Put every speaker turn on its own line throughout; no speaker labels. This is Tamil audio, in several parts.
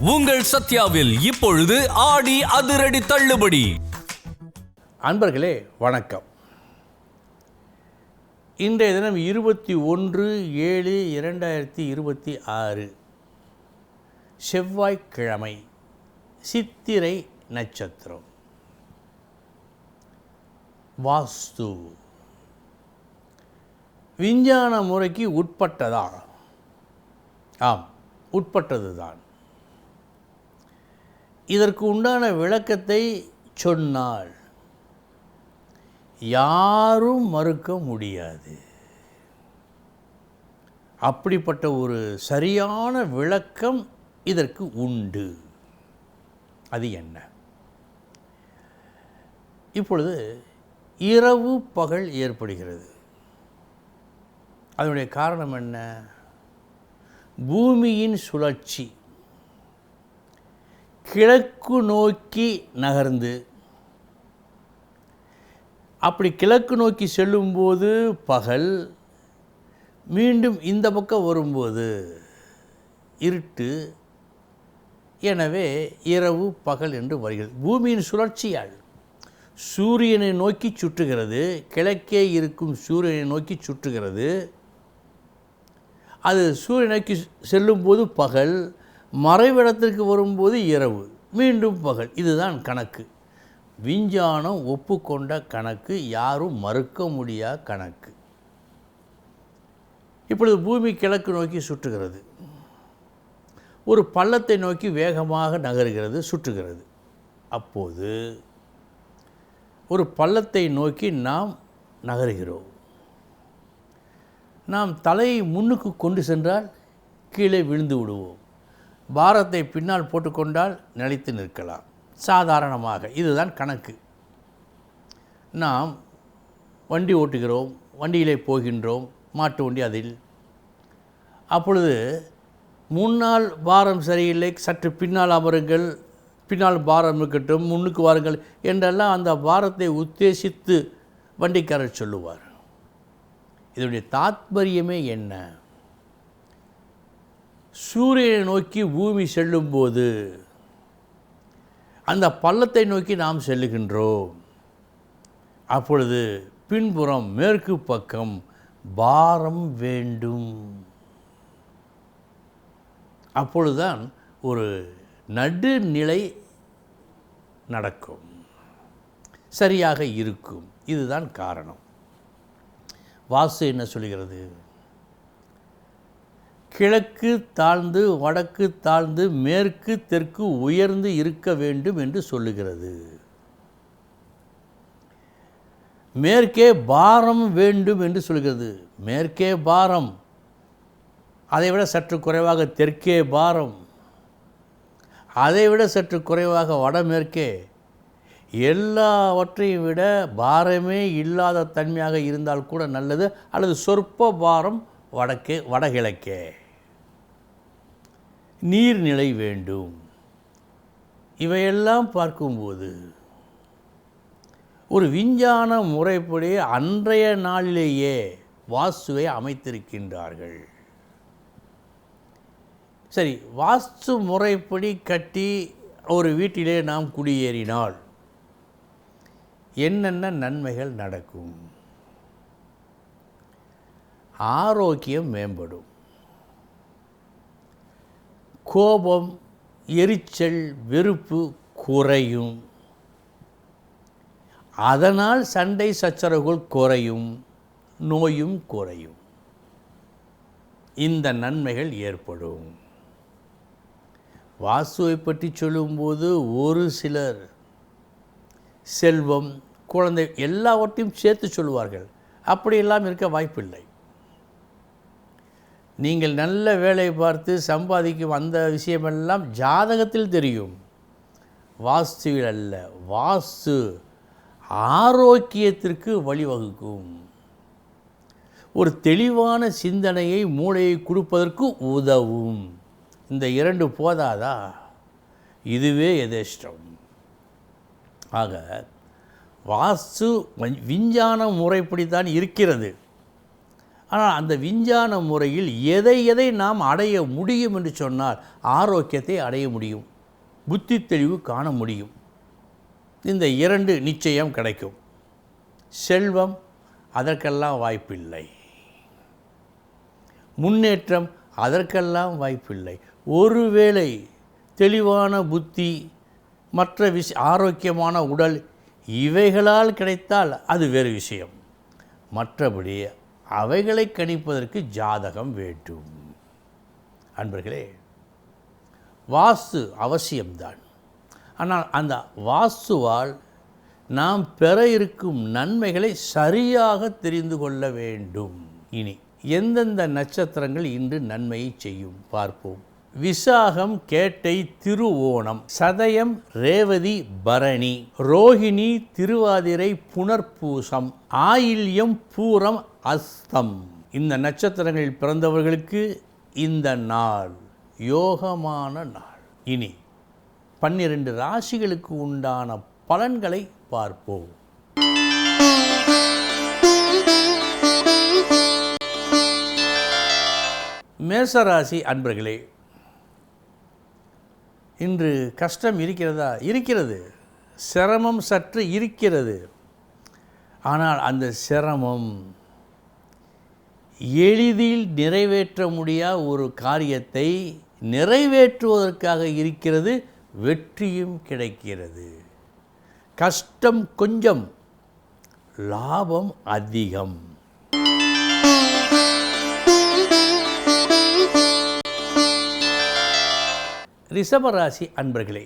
உங்கள் சத்யாவில் இப்பொழுது ஆடி அதிரடி தள்ளுபடி.
அன்பர்களே வணக்கம். இன்றைய தினம் 21/7/2026 செவ்வாய்க்கிழமை, சித்திரை நட்சத்திரம். வாஸ்து விஞ்ஞான முறைக்கு உட்பட்டதா? ஆம், உட்பட்டதுதான். இதற்கு உண்டான விளக்கத்தை சொன்னால் யாரும் மறுக்க முடியாது. அப்படிப்பட்ட ஒரு சரியான விளக்கம் இதற்கு உண்டு. அது என்ன? இப்பொழுது இரவு பகல் ஏற்படுகிறது. அதனுடைய காரணம் என்ன? பூமியின் சுழற்சி கிழக்கு நோக்கி நகர்ந்து, அப்படி கிழக்கு நோக்கி செல்லும்போது பகல், மீண்டும் இந்த பக்கம் வரும்போது இருட்டு. எனவே இரவு பகல் என்று வருகிறது. பூமியின் சுழற்சியால் சூரியனை நோக்கி சுற்றுகிறது. கிழக்கே இருக்கும் சூரியனை நோக்கி சுற்றுகிறது. அது சூரியனை நோக்கி செல்லும்போது பகல், மறைவிடத்திற்கு வரும்போது இரவு, மீண்டும் பகல். இதுதான் கணக்கு. விஞ்ஞானம் ஒப்புக்கொண்ட கணக்கு, யாரும் மறுக்க முடியாத கணக்கு. இப்பொழுது பூமி கிழக்கு நோக்கி சுற்றுகிறது. ஒரு பள்ளத்தை நோக்கி வேகமாக நகருகிறது, சுற்றுகிறது. அப்போது ஒரு பள்ளத்தை நோக்கி நாம் நகருகிறோம். நாம் தலையை முன்னுக்கு கொண்டு சென்றால் கீழே விழுந்து விடுவோம். பாரத்தை பின்னால் போட்டுக்கொண்டால் நிலைத்து நிற்கலாம். சாதாரணமாக இதுதான் கணக்கு. நாம் வண்டி ஓட்டுகிறோம், வண்டியிலே போகின்றோம், மாட்டு வண்டி அதில். அப்பொழுது முன்னால் பாரம் சரியில்லை, சற்று பின்னால் அமருங்கள், பின்னால் பாரம் இருக்கட்டும், முன்னுக்கு வாருங்கள் என்றெல்லாம் அந்த பாரத்தை உத்தேசித்து வண்டிக்காரர் சொல்லுவார். இதனுடைய தாத்பரியமே என்ன? சூரியனை நோக்கி பூமி செல்லும்போது அந்த பள்ளத்தை நோக்கி நாம் செல்லுகின்றோம். அப்பொழுது பின்புறம் மேற்கு பக்கம் பாரம் வேண்டும். அப்பொழுதுதான் ஒரு நடுநிலை நடக்கும், சரியாக இருக்கும். இதுதான் காரணம். வாஸ்து என்ன சொல்கிறது? கிழக்கு தாழ்ந்து, வடக்கு தாழ்ந்து, மேற்கு தெற்கு உயர்ந்து இருக்க வேண்டும் என்று சொல்லுகிறது. மேற்கே பாரம் வேண்டும் என்று சொல்கிறது. மேற்கே பாரம், அதைவிட சற்று குறைவாக தெற்கே பாரம், அதைவிட சற்று குறைவாக வடமேற்கே. எல்லாவற்றையும் விட பாரமே இல்லாத தன்மையாக இருந்தால் கூட நல்லது, அல்லது சொற்ப பாரம் வடக்கே, வடகிழக்கே. நீர்நிலை வேண்டும். இவையெல்லாம் பார்க்கும்போது ஒரு விஞ்ஞான முறைப்படி அன்றைய நாளிலேயே வாஸ்துவை அமைத்திருக்கின்றார்கள். சரி, வாஸ்து முறைப்படி கட்டி ஒரு வீட்டிலே நாம் குடியேறினால் என்னென்ன நன்மைகள் நடக்கும்? ஆரோக்கியம் மேம்படும். கோபம், எரிச்சல், வெறுப்பு குறையும். அதனால் சண்டை சச்சரவுகள் குறையும், நோயும் குறையும். இந்த நன்மைகள் ஏற்படும். வாஸ்துவை பற்றி சொல்லும்போது ஒரு சிலர் செல்வம், குழந்தை எல்லாவற்றையும் சேர்த்து சொல்லுவார்கள். அப்படியெல்லாம் இருக்க வாய்ப்பில்லை. நீங்கள் நல்ல வேலை பார்த்து சம்பாதிக்கும் அந்த விஷயமெல்லாம் ஜாதகத்தில் தெரியும், வாஸ்துவில் அல்ல. வாஸ்து ஆரோக்கியத்திற்கு வழிவகுக்கும். ஒரு தெளிவான சிந்தனையை, மூளையை கொடுப்பதற்கு உதவும். இந்த இரண்டு போதாதா? இதுவே யதேஷ்டம். ஆக வாஸ்து விஞ்ஞான முறைப்படி தான் இருக்கிறது. ஆனால் அந்த விஞ்ஞான முறையில் எதை எதை நாம் அடைய முடியும் என்று சொன்னால் ஆரோக்கியத்தை அடைய முடியும், புத்தி தெளிவு காண முடியும். இந்த 2 நிச்சயம் கிடைக்கும். செல்வம் அதற்கெல்லாம் வாய்ப்பில்லை, முன்னேற்றம் அதற்கெல்லாம் வாய்ப்பில்லை. ஒருவேளை தெளிவான புத்தி, மற்ற ஆரோக்கியமான உடல் இவைகளால் கிடைத்தால் அது வேறு விஷயம். மற்றபடி அவைகளை கணிப்பதற்கு ஜாதகம் வேண்டும். அன்பர்களே, வாஸ்து அவசியம்தான். ஆனால் அந்த வாஸ்துவால் நாம் பெற இருக்கும் நன்மைகளை சரியாக தெரிந்து கொள்ள வேண்டும். இனி எந்தெந்த நட்சத்திரங்கள் இன்று நன்மையை செய்யும் பார்ப்போம். விசாகம், கேட்டை, திருவோணம், சதயம், ரேவதி, பரணி, ரோஹிணி, திருவாதிரை, புனர்பூசம், ஆயில்யம், பூரம், அஸ்தம். இந்த நட்சத்திரங்களில் பிறந்தவர்களுக்கு இந்த நாள் யோகமான நாள். இனி 12 ராசிகளுக்கு உண்டான பலன்களை பார்ப்போம். மேசராசி அன்பர்களே, இன்று கஷ்டம் இருக்கிறதா? இருக்கிறது. சிரமம் சற்று இருக்கிறது. ஆனால் அந்த சிரமம் எளிதில் நிறைவேற்ற முடியாத ஒரு காரியத்தை நிறைவேற்றுவதற்காக இருக்கிறது. வெற்றியும் கிடைக்கிறது. கஷ்டம் கொஞ்சம், லாபம் அதிகம். ரிஷபராசி அன்பர்களே,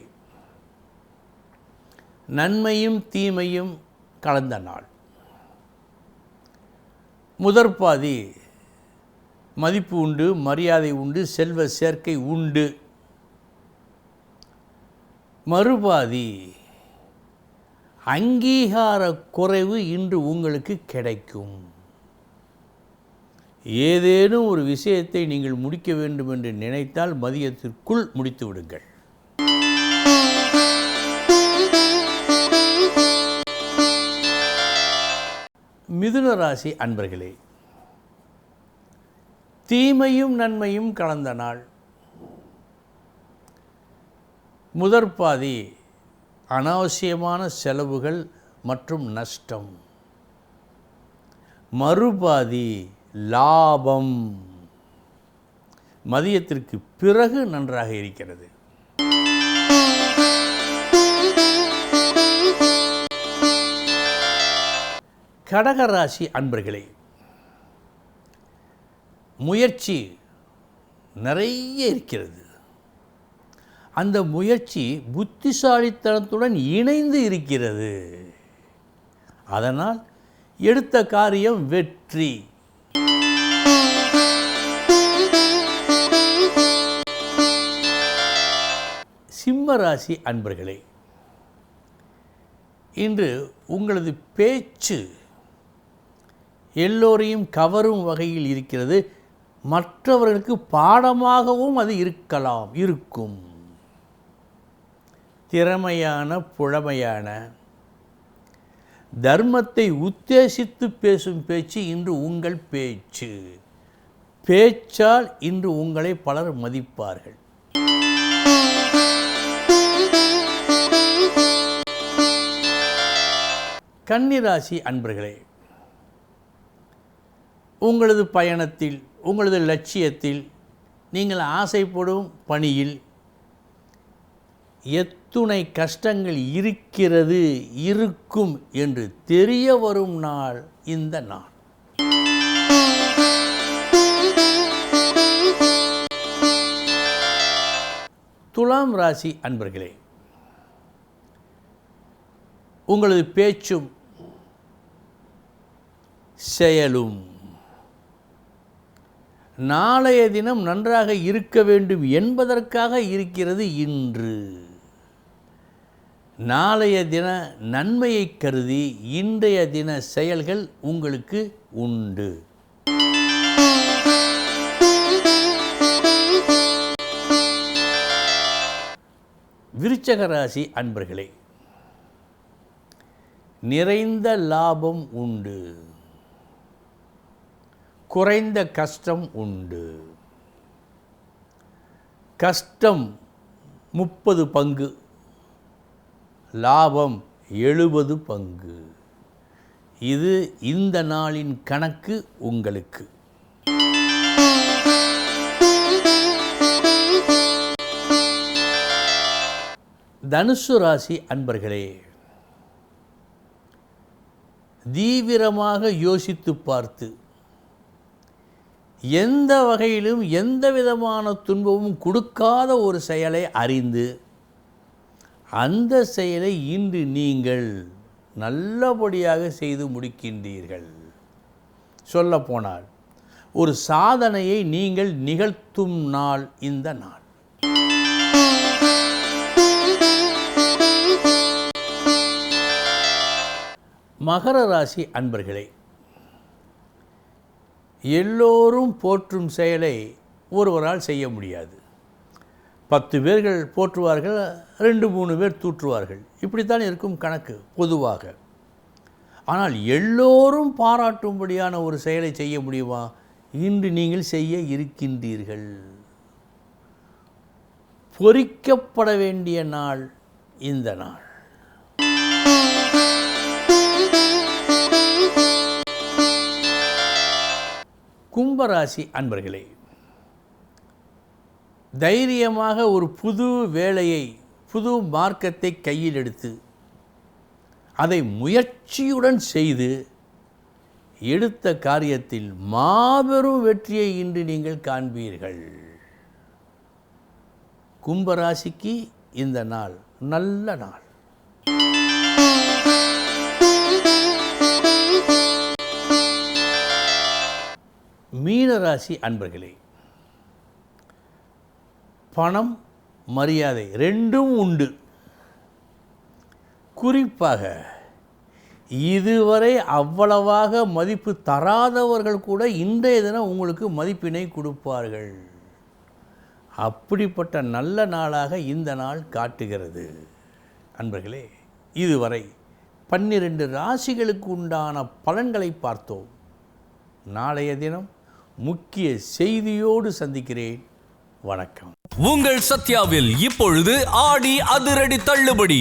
நன்மையும் தீமையும் கலந்த நாள். முதற்பாதி மதிப்பு உண்டு, மரியாதை உண்டு, செல்வ சேர்க்கை உண்டு. மறுபாதி அங்கீகார குறைவு இன்று உங்களுக்கு கிடைக்கும். ஏதேனும் ஒரு விஷயத்தை நீங்கள் முடிக்க வேண்டும் என்று நினைத்தால் மதியத்திற்குள் முடித்து விடுங்கள். மிதுன ராசி அன்பர்களே, தீமையும் நன்மையும் கலந்த நாள். முதற்பாதி அனாவசியமான செலவுகள் மற்றும் நஷ்டம். மறுபாதி லாபம். மதியத்திற்கு பிறகு நன்றாக இருக்கிறது. கடகராசி அன்பர்களே, முயற்சி நிறைய இருக்கிறது. அந்த முயற்சி புத்திசாலித்தனத்துடன் இணைந்து இருக்கிறது. அதனால் எடுத்த காரியம் வெற்றி. சிம்மராசி அன்பர்களே, இன்று உங்களது பேச்சு எல்லோரையும் கவரும் வகையில் இருக்கிறது. மற்றவர்களுக்கு பாடமாகவும் அது இருக்கும். திறமையான, புலமையான, தர்மத்தை உத்தேசித்து பேசும் பேச்சு இன்று உங்கள் பேச்சு. பேச்சால் இன்று உங்களை பலர் மதிப்பார்கள். கன்னிராசி அன்பர்களே, உங்களது பயணத்தில், உங்களது லட்சியத்தில், நீங்கள் ஆசைப்படும் பணியில் எத்துணை கஷ்டங்கள் இருக்கும் என்று தெரிய வரும் நாள் இந்த நாள். துலாம் ராசி அன்பர்களே, உங்களது பேச்சும் செயலும் நாளைய தினம் நன்றாக இருக்க வேண்டும் என்பதற்காக இருக்கிறது. இன்று நாளைய தின நன்மையை கருதி இன்றைய தின செயல்கள் உங்களுக்கு உண்டு. விருச்சக ராசி அன்பர்களே, நிறைந்த லாபம் உண்டு. குறைந்த கஷ்டம் உண்டு. கஷ்டம் 30 பங்கு, லாபம் 70 பங்கு. இது இந்த நாளின் கணக்கு உங்களுக்கு. தனுசு ராசி அன்பர்களே, தீவிரமாக யோசித்து பார்த்து எந்த வகையிலும் எந்த விதமான துன்பமும் கொடுக்காத ஒரு செயலை அறிந்து அந்த செயலை இன்று நீங்கள் நல்லபடியாக செய்து முடிக்கின்றீர்கள். சொல்லப்போனால் ஒரு சாதனையை நீங்கள் நிகழ்த்தும் நாள் இந்த நாள். மகர ராசி அன்பர்களே, எல்லோரும் போற்றும் செயலை ஒருவரால் செய்ய முடியாது. 10 பேர்கள் போற்றுவார்கள், 2-3 பேர் தூற்றுவார்கள். இப்படித்தான் இருக்கும் கணக்கு பொதுவாக. ஆனால் எல்லோரும் பாராட்டும்படியான ஒரு செயலை செய்ய முடியுமா? இன்று நீங்கள் செய்ய இருக்கின்றீர்கள். பொறிக்கப்பட வேண்டிய நாள் இந்த நாள். கும்பராசி அன்பர்களே, தைரியமாக ஒரு புது வேலையை, புது மார்க்கத்தை கையில் எடுத்து அதை முயற்சியுடன் செய்து எடுத்த காரியத்தில் மாபெரும் வெற்றியை இன்று நீங்கள் காண்பீர்கள். கும்பராசிக்கு இந்த நாள் நல்ல நாள். மீனராசி அன்பர்களே, பணம் மரியாதை ரெண்டும் உண்டு. குறிப்பாக இதுவரை அவ்வளவாக மதிப்பு தராதவர்கள் கூட இன்றைய தினம் உங்களுக்கு மதிப்பினை கொடுப்பார்கள். அப்படிப்பட்ட நல்ல நாளாக இந்த நாள் காட்டுகிறது. அன்பர்களே, இதுவரை 12 ராசிகளுக்கு உண்டான பலன்களை பார்த்தோம். நாளைய தினம் முக்கிய செய்தியோடு சந்திக்கிறேன். வணக்கம்.
உங்கள் சத்யாவில் இப்பொழுது ஆடி அதிரடி தள்ளுபடி.